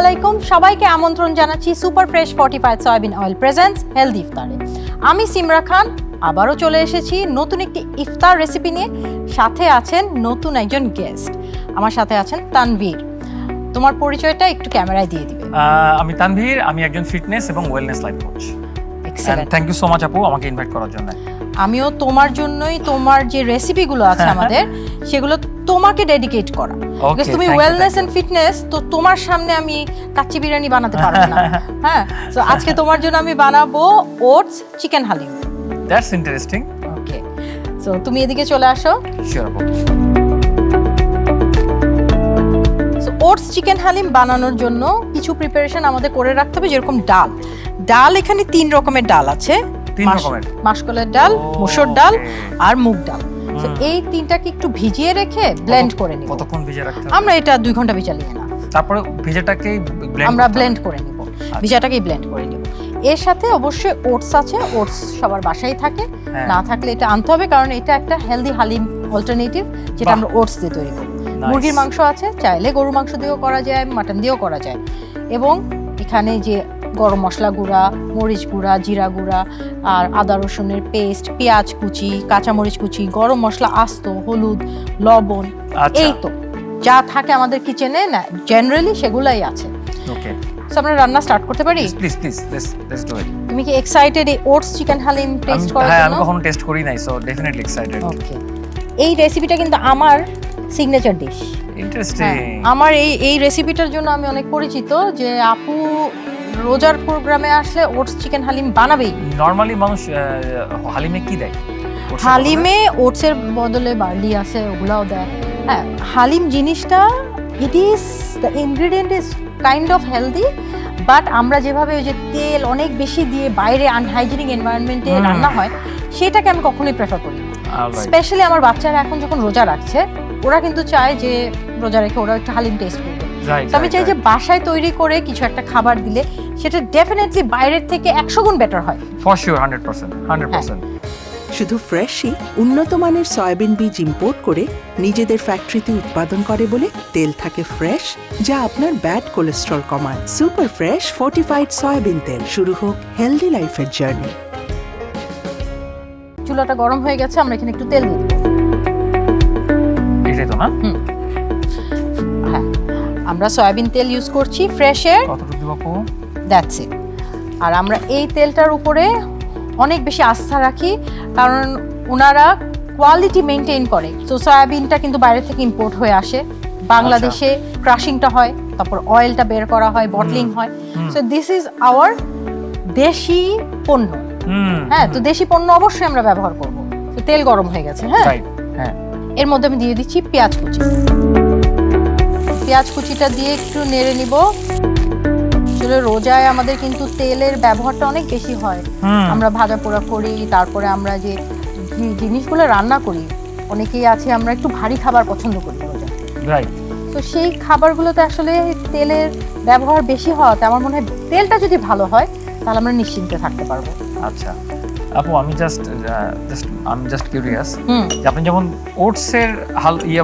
আলাইকুম, সবাইকে আমন্ত্রণ জানাচ্ছি super fresh fortified soybean oil presents healthy ইফতারে। আমি সিমরা খান আবারও চলে এসেছি নতুন একটি ইফতার রেসিপি নিয়ে। সাথে আছেন নতুন একজন গেস্ট, আমার সাথে আছেন তানভীর। তোমার পরিচয়টা একটু ক্যামেরায় দিয়ে দিবে। আমি তানভীর, আমি একজন ফিটনেস এবং wellness life coach. Excellent, thank you so much আপু আমাকে ইনভাইট করার জন্য। আমিও তোমার জন্যই তোমার যে রেসিপিগুলো আছে আমাদের সেগুলো তোমাকে ডেডিকেট করা। বিকজ তুমি ওয়েলনেস এন্ড ফিটনেস, তো তোমার সামনে আমি কাচ্চি বিরিয়ানি বানাতে পারবো না। হ্যাঁ, তো আজকে তোমার জন্য আমি বানাবো oats chicken haleem. That's interesting. Okay, so তুমি এদিকে চলে আসো। শিওর আপু। ওটস চিকেন হালিম বানানোর জন্য কিছু প্রিপারেশন আমাদের করে রাখতে হবে, যেরকম ডাল এখানে 3 রকমের ডাল আছে। 3 রকমের? মাসকলাইর ডাল, মসুর ডাল আর মুগ ডাল। তো এই তিনটাকে একটু ভিজিয়ে রেখে ব্লেন্ড করে নিব। কতক্ষণ ভিজিয়ে রাখতে হবে? আমরা এটা 2 ঘন্টা ভিজালিয়ে না, তারপরে ভিজাটাকেই আমরা ব্লেন্ড করে নিব। ভিজাটাকেই ব্লেন্ড করে নিব। এর সাথে অবশ্যই ওটস আছে, ওটস সবার বাসায় থাকে, না থাকলে এটা আনতে হবে, কারণ এটা একটা হেলদি হালিম অল্টারনেটিভ যেটা আমরা ওটস দিয়ে তৈরি করব। মুরগির মাংস আছে, চাইলে গরুর মাংস দিয়েও করা যায়, মাটন দিয়েও করা যায়। এবং এখানে যে গরম মশলা গুঁড়া, মরিচ গুঁড়া, জিরা গুঁড়া আর আদা রসুনের পেস্ট, পেঁয়াজ কুচি, কাঁচামরিচ কুচি, গরম মশলা আস্ত, হলুদ, লবণ, এই তো যা থাকে আমাদের কিচেনে না জেনারেলি সেগুলাই আছে। ওকে, সো আমরা রান্না স্টার্ট করতে পারি? Please let's do it. তুমি কি এক্সাইটেড এই ওটস চিকেন হালিম টেস্ট করার জন্য? হ্যাঁ, আমি কখনো টেস্ট করি নাই, সো ডেফিনেটলি এক্সাইটেড। ওকে, এই রেসিপিটা কিন্তু আমার সিগনেচার ডিশ। ইন্টারেস্টিং। আমার এই রেসিপিটার জন্য আমি অনেক পরিচিত, যে আপু রোজার প্রোগ্রামে আসলে ওটস চিকেন হালিম বানাবেই। নরমালি মানুষ হালিমে কি দেয়? হালিমে ওটসের বদলে বার্লি আছে, ওগুলাও দেয়। হ্যাঁ, হালিম জিনিসটা it is the ingredient is kind of healthy, but আমরা যেভাবে ওই যে তেল অনেক বেশি দিয়ে বাইরে আনহাইজেনিক এনভায়রনমেন্টে রান্না হয়, সেটাকে আমি কখনোই প্রেফার করি না। স্পেশালি আমার বাচ্চারা এখন যখন রোজা রাখছে, ওরা কিন্তু চায় যে রোজা রেখে ওরা একটু হালিম টেস্ট করবে। আমি চাই যে বাসায় তৈরি করে কিছু একটা খাবার দিলে সেটা ডেফিনেটলি বাইরের থেকে 100 গুণ বেটার হয়। For sure, 100%। শুধু ফ্রেশই উন্নত মানের সয়াবিন বীজ ইম্পোর্ট করে নিজেদের ফ্যাক্টরিতে উৎপাদন করে বলে তেল থাকে ফ্রেশ, যা আপনার ব্যাড কোলেস্ট্রল কমায়। সুপার ফ্রেশ ফর্টিফাইড সয়াবিন তেল। শুরু হোক হেলদি লাইফের জার্নি। চুলাটা গরম হয়ে গেছে, আমরা এখানে একটু তেল দিয়ে দেব। এটাই তো না? হ্যাঁ, আমরা সয়াবিন তেল ইউজ করছি ফ্রেশের। কতটুকু দিব আপু? That's it. আর আমরা এই তেলটার উপরে অনেক বেশি আস্থা রাখি, কারণ ওনারা কোয়ালিটি মেনটেন করে। তো সয়াবিনটা কিন্তু বাইরে থেকে ইম্পোর্ট হয়ে আসে, বাংলাদেশে ক্রাশিংটা হয়, তারপর অয়েলটা বের করা হয়, বটলিং হয়। সো দিস ইজ আওয়ার দেশি পণ্য। হ্যাঁ, তো দেশি পণ্য অবশ্যই আমরা ব্যবহার করব। তো তেল গরম হয়ে গেছে। হ্যাঁ, এর মধ্যে আমি দিয়ে দিচ্ছি পেঁয়াজ কুচি। পেঁয়াজ কুচিটা দিয়ে একটু নেড়ে নিব। আসলে রোজায় আমাদের কিন্তু তেলের ব্যবহারটা অনেক বেশি হয়। আমরা ভাজা পোড়া করি, তারপরে আমরা যে জিনিসগুলো রান্না করি, অনেকেই আছে আমরা একটু ভারী খাবার পছন্দ করি রোজায়। রাইট। তো সেই খাবারগুলোতে আসলে তেলের ব্যবহার বেশি হওয়াতে আমার মনে হয় তেলটা যদি ভালো হয় তাহলে আমরা নিশ্চিন্তে থাকতে পারবো। আচ্ছা আপু, আমি জাস্ট কিউরিয়াস যে আপনি যেমন ওটস এর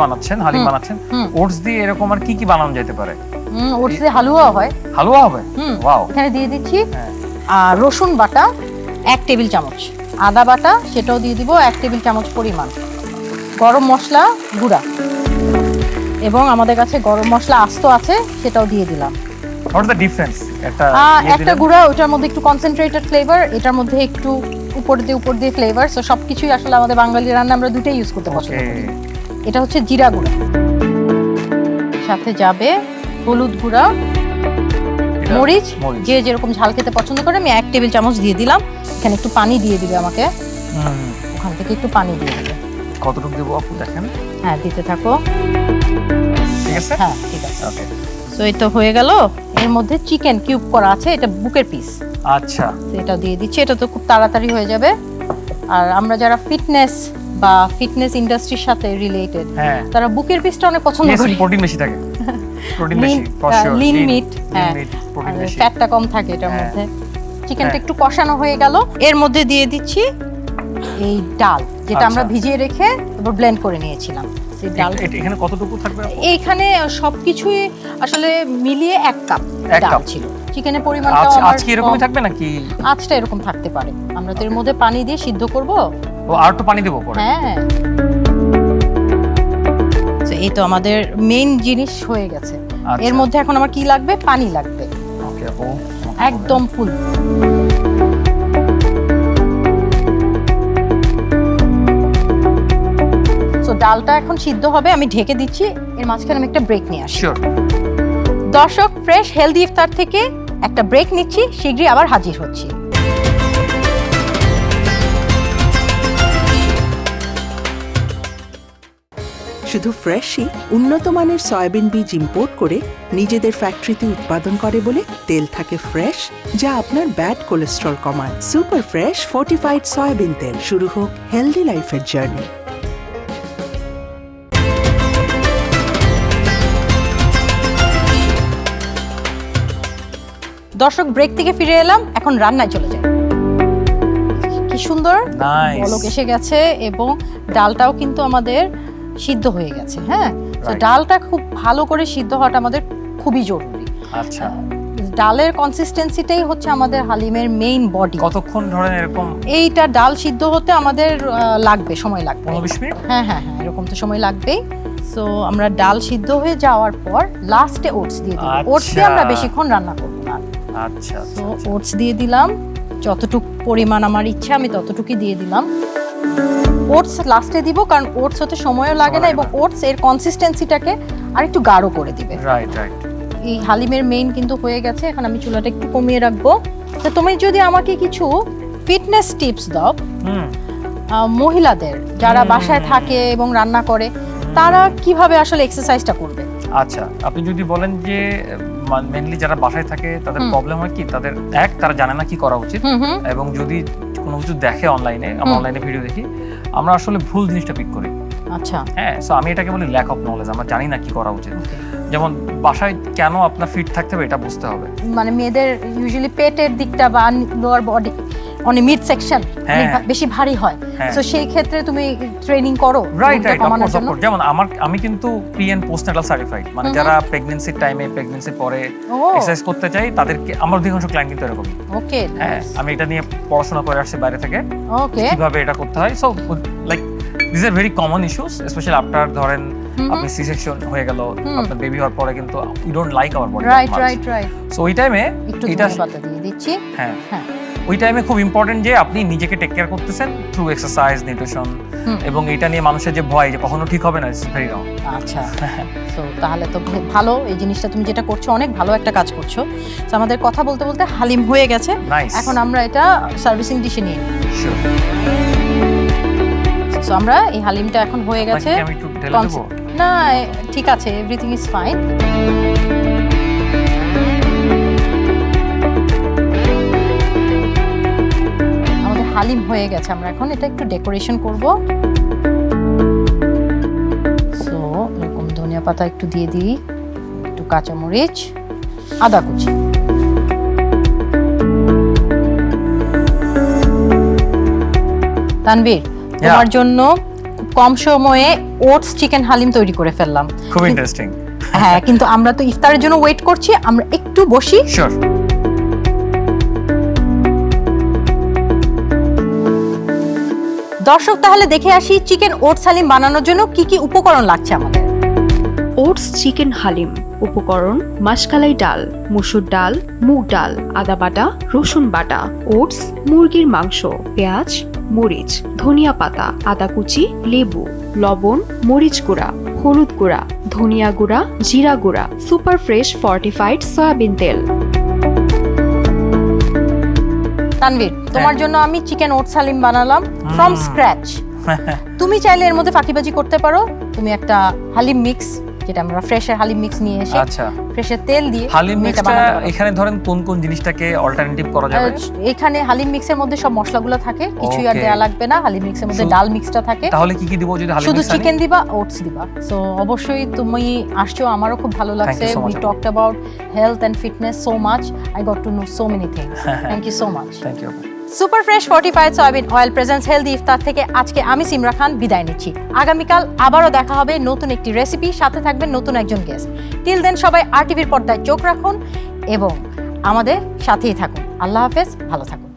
বানাচ্ছেন, হালিম বানাচ্ছেন, ওটস দিয়ে এরকম আর কি বানানো যেতে পারে? ওটস দিয়ে হালুয়া হয়। হালুয়া হবে? ওয়াও। এখানে দিয়ে দিচ্ছি রসুন বাটা 1 টেবিল চামচ, আদা বাটা সেটাও দিয়ে দিব 1 টেবিল চামচ পরিমাণ, গরম মশলা গুঁড়া, এবং আমাদের কাছে গরম মশলা আস্ত আছে সেটাও দিয়ে দিলাম। What the difference? একটা গুঁড়া, ওটার মধ্যে একটু কনসেন্ট্রেটেড ফ্লেভার, এটার মধ্যে একটু উপর দিয়ে ফ্লেভার। সো সবকিছুই আসলে আমাদের বাঙালি রান্না আমরা দুটোই ইউজ করতে পছন্দ করি। এটা হচ্ছে জিরা গুঁড়া, সাথে যাবে হলুদ গুঁড়া, মরিচ, যে যেরকম ঝাল খেতে পছন্দ করে। আমি 1 টেবিল চামচ দিয়ে দিলাম। এখানে একটু পানি দিয়ে দিবে আমাকে, ওখান থেকে একটু পানি দিয়ে দিবে। কতটুকু দেবো আপু দেখেন? হ্যাঁ, দিতে থাকো। ঠিক আছে? হ্যাঁ, ঠিক আছে। ওকে, সো এটা হয়ে গেল। এর মধ্যে চিকেন কিউব করা আছে, এটা বুকের পিস। আচ্ছা, এটা দিয়ে দিচ্ছি। এটা তো খুব তাড়াতাড়ি হয়ে যাবে। আর আমরা যারা ফিটনেস ইন্ডাস্ট্রির সাথে রিলেটেড, তারা বুকের পিসটা অনেক পছন্দ করে। প্রোটিন বেশি থাকে, প্রোটিন বেশি, ফর শিওর। লিন মিট, হ্যাঁ, প্রোটিন বেশি, ফ্যাটটা কম থাকে এটার মধ্যে। চিকেনটা একটু কষানো হয়ে গেল। এর মধ্যে দিয়ে দিচ্ছি এই ডাল, যেটা আমরা ভিজিয়ে রেখে তারপর ব্লেন্ড করে নিয়েছিলাম। ডাল এখানে কতটুকু থাকবে আপু? এইখানে সবকিছুই আসলে মিলিয়ে 1 কাপ এক ডাল কাপ। ছিল। চিকেনের পরিমাণটা আজকে এরকমই থাকবে নাকি? আজটা এরকম থাকতে পারে। আমরা তো এর মধ্যে পানি দিয়ে সিদ্ধ করব। ও আর একটু পানি দেবো পরে? হ্যাঁ। তো এই তো আমাদের মেইন জিনিস হয়ে গেছে। আচ্ছা। এর মধ্যে এখন আমার কি লাগবে? পানি লাগবে ওকে আপু, একদম ফুল। সো ডালটা এখন সিদ্ধ হবে, আমি ঢেকে দিচ্ছি। এর মাঝখানে আমি একটা ব্রেক নিয়ে আসি। শিওর। দর্শক, ফ্রেশ হেলদি ইফতার থেকে একটা ব্রেক নিচ্ছি, শীঘ্রই আবার হাজির হচ্ছি। শুধু ফ্রেশই উন্নত মানের সয়াবিন বীজ ইম্পোর্ট করে নিজেদের ফ্যাক্টরিতে উৎপাদন করে বলে তেল থাকে ফ্রেশ, যা আপনার ব্যাড কোলেস্ট্রল কমায়। সুপার ফ্রেশ ফর্টিফাইড সয়াবিন তেল। শুরু হোক হেলদি লাইফের জার্নি। দর্শক, ব্রেক থেকে ফিরে এলাম, এখন রান্নায় চলে যাই। কি সুন্দর Nice. বলক এসে গেছে এবং ডালটাও কিন্তু আমাদের সিদ্ধ হয়ে গেছে। হ্যাঁ, তো Right. ডালটা খুব ভালো করে সিদ্ধ হওয়াটা আমাদের খুবই জরুরি। আচ্ছা, ডালের কনসিস্টেন্সিটাই হচ্ছে আমাদের হালিমের মেইন বডি। কতক্ষণ ধরেন এরকম? এইটা ডাল সিদ্ধ হতে আমাদের লাগবে, সময় লাগবে 15-20 মিনিট? হ্যাঁ হ্যাঁ হ্যাঁ, এরকম তো সময় লাগবেই। সো আমরা ডাল সিদ্ধ হয়ে যাওয়ার পর লাস্টে ওটস দিয়ে দিই। ওটস দিয়ে আমরা বেশিক্ষণ রান্না করব না। আচ্ছা তো ওটস দিয়ে দিলাম, যতটুকু পরিমাণ আমার ইচ্ছা আমি ততটুকুই দিয়ে দিলাম। ওটস লাস্টে দিব, কারণ ওটস হতে সময়ও লাগে না এবং ওটস এর কনসিস্টেন্সিটাকে আরেকটু গাঢ় করে দিবে। Right right. এই হালিমের মেইন কিন্তু হয়ে গেছে। এখন আমি চুলাটা একটু কমিয়ে রাখবো। তো তুমি যদি আমাকে কিছু ফিটনেস টিপস দাও, মহিলাদের যারা বাসায় থাকে এবং রান্না করে, তারা কিভাবে আসলে এক্সারসাইজটা করবে? আচ্ছা, আপনি যদি বলেন যে মেইনলি যারা বাসায় থাকে তাদের প্রবলেম হয় কি, তাদের তারা জানে না কি করা উচিত, এবং যদি কোনো কিছু দেখে অনলাইনে, আমরা অনলাইনে ভিডিও দেখি, আমরা আসলে ভুল জিনিসটা পিক করি। আচ্ছা, হ্যাঁ, সো আমি এটাকে বলি ল্যাক অফ নলেজ। আমরা জানি না কি করা উচিত। যেমন বাসায় কেন আপনার ফিট থাকতে হবে এটা বুঝতে হবে। মানে মেয়েদের ইউজুয়ালি পেটের দিকটা বা লোয়ার বডি মানে মিড সেকশন বেশি ভারী হয়। সো সেই ক্ষেত্রে তুমি ট্রেনিং করো? Right right, of course. যেমন আমি কিন্তু প্রি এন্ড পোস্টনাটাল সার্টিফাইড, মানে যারা প্রেগন্যান্সির টাইমে, প্রেগন্যান্সির পরে এক্সারসাইজ করতে চাই, তাদেরকে আমার অধিকাংশ ক্লায়েন্ট কিন্তু এরকম। ওকে, হ্যাঁ, আমি এটা নিয়ে পড়াশোনা করে আসছি বাইরে থেকে, ওকে, কিভাবে এটা করতে হয়। So like this are very common issues, specially after ধরেন আপনি সি সেকশন হয়ে গেল, আপনার বেবি হওয়ার পরে কিন্তু we don't like our body. Right right right. So ওই টাইমে এটা পাতা দিয়ে দিচ্ছি। হ্যাঁ হ্যাঁ, ওই টাইমে খুব ইম্পর্টেন্ট যে আপনি নিজেকে টেক কেয়ার করতেছেন থ্রু এক্সারসাইজ, নিউট্রিশন, এবং এটা নিয়ে মানুষের যে ভয় যে কখনো ঠিক হবে না, ইটস ভেরি রং। আচ্ছা, তো তাহলে তো ভালো, এই জিনিসটা তুমি যেটা করছো অনেক ভালো একটা কাজ করছো। তো আমাদের কথা বলতে বলতে হালিম হয়ে গেছে। এখন আমরা এটা সার্ভিসিং ডিশে নিয়ে নিই। শিওর। সো আমরা এই হালিমটা এখন হয়ে গেছে। আমি একটু ঢেলে দেব? না, ঠিক আছে, এভরিথিং ইজ ফাইন। আমাদের হালিম হয়ে গেছে, আমরা এখন এটা একটু ডেকোরেশন করব। সো এরকম ধনিয়া পাতা একটু দিয়ে দিই, একটু কাঁচামরিচ, আদা কুচি। তানভীর, তোমার জন্য কম সময়ে ওটস চিকেন হালিম তৈরি করে ফেললাম। খুব ইন্টারেস্টিং। হ্যাঁ, কিন্তু আমরা তো ইফতারের জন্য ওয়েট করছি, আমরা একটু বসি। শিওর। দর্শক, তাহলে দেখে আসি চিকেন ওটস হালিম বানানোর জন্য কি কি উপকরণ লাগছে আমাদের। ওটস চিকেন হালিম উপকরণ: মাসকালাই ডাল, মসুর ডাল, মুগ ডাল, আদা বাটা, রসুন বাটা, ওটস, মুরগির মাংস, পেঁয়াজ, মরিচ, ধনিয়া পাতা, আদা কুচি, লেবু, লবণ, মরিচ গুঁড়া, হলুদ গুঁড়া, ধনিয়া গুঁড়া, জিরা গুঁড়া, সুপার ফ্রেশ ফর্টিফাইড সয়াবিন তেল। তানভীর, তোমার জন্য আমি চিকেন ওটস হালিম বানালাম ফ্রম স্ক্র্যাচ। তুমি চাইলে এর মধ্যে ফাঁকিবাজি করতে পারো। তুমি একটা হালিম মিক্স, যেটা আমরা ফ্রেশের হালিম মিক্স নিয়ে এসে আচ্ছা, ফ্রেশের তেল দিয়ে হালিম মিক্সটা এখানে ধরেন কোন কোন জিনিসটাকে অল্টারনেটিভ করা যাবে? এখানে হালিম মিক্সের মধ্যে সব মশলাগুলো থাকে, কিছুই আর Okay. দেয়া লাগবে না। হালিম মিক্সের মধ্যে ডাল মিক্সটা থাকে। তাহলে কি কি দিব যদি হালিম শুধু মিক্স আনি? চিকেন দিবা, ওটস দিবা। সো অবশ্যই তুমি আসছো, আমারও খুব ভালো লাগছে। so we much. Talked about health and fitness so much. I got to know so many things. Thank you so much. Thank you. Super fresh fortified soybean oil presence healthy ইফতার থেকে আজকে আমি সিমরা খান বিদায় নিচ্ছি। আগামীকাল আবারও দেখা হবে নতুন একটি রেসিপি, সাথে থাকবেন নতুন একজন গেস্ট। টিল দেন সবাই RTVর পর্দায় চোখ রাখুন এবং আমাদের সাথেই থাকুন। আল্লাহ হাফেজ, ভালো থাকুন।